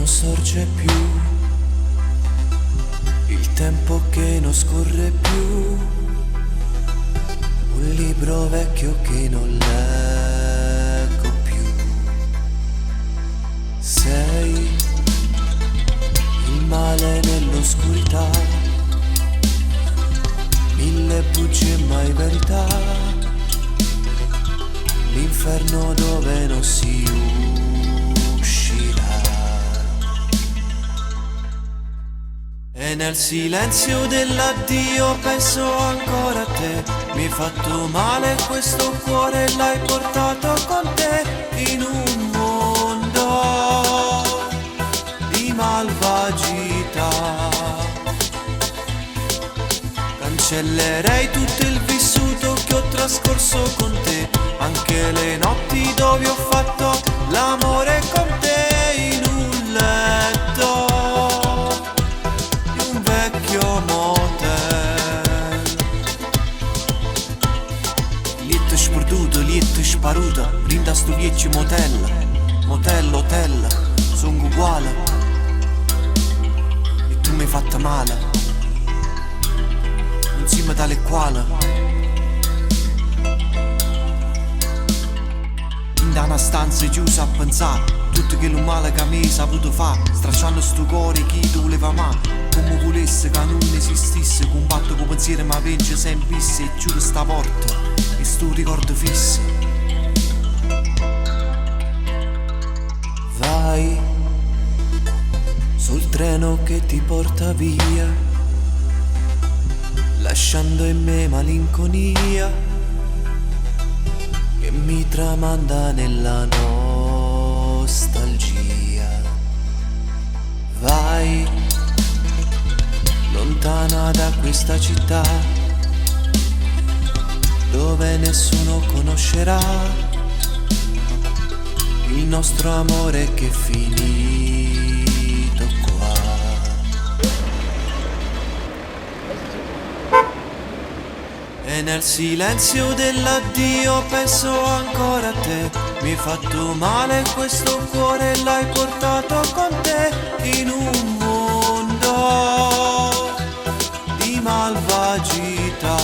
sorge più, il tempo che non scorre più, un libro vecchio che non leggo più. Sei il male nell'oscurità, mille bugie e mai verità, l'inferno dove non si uscirà. E nel silenzio dell'addio penso ancora a te. Mi hai fatto male questo cuore, l'hai portato con te in un mondo di malvagità. Cancellerei tutto il vissuto che ho trascorso con te, anche le notti dove ho fatto l'amore con te in un letto di un vecchio motel. Lietto sperduto, lietto sparuto, rinda sto vecchio motel, motel, hotel, sono uguale e tu mi hai fatto male, insieme tale quale. Da una stanza chiusa a pensare tutto quello male che a me saputo fare, stracciando sto cuore chi tu voleva ma come volesse che non esistisse. Combatto con pensieri ma vince sempre e chiudo sta porta e sto ricordo fisso. Vai sul treno che ti porta via, lasciando in me malinconia che mi tramanda nella nostalgia. Vai lontana da questa città dove nessuno conoscerà il nostro amore che è finito qua. E nel silenzio dell'addio penso ancora a te. Mi hai fatto male questo cuore, l'hai portato con te in un mondo di malvagità.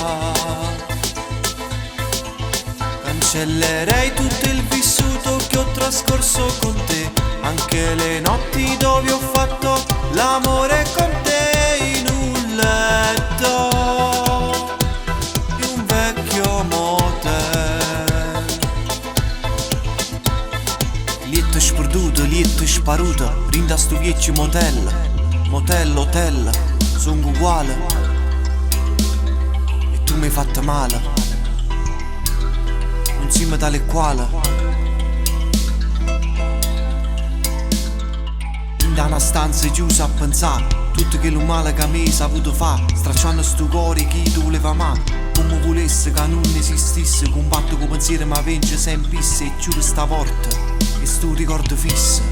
Cancellerei tutto il vissuto che ho trascorso con te, anche le notti dove ho fatto l'amore con te in un letto sperduto, lietto sparuto, rinda sto vecchio motel, motel, hotel, sono uguale e tu mi hai fatto male, insieme tale quale. Da una stanza chiusa a pensare tutto quello male che a me saputo fare, stracciando sto cuore chi tu voleva ma come volesse che non esistisse. Combatto con pensieri ma vince sempre e chiudo sta porta e sto ricordo fisso.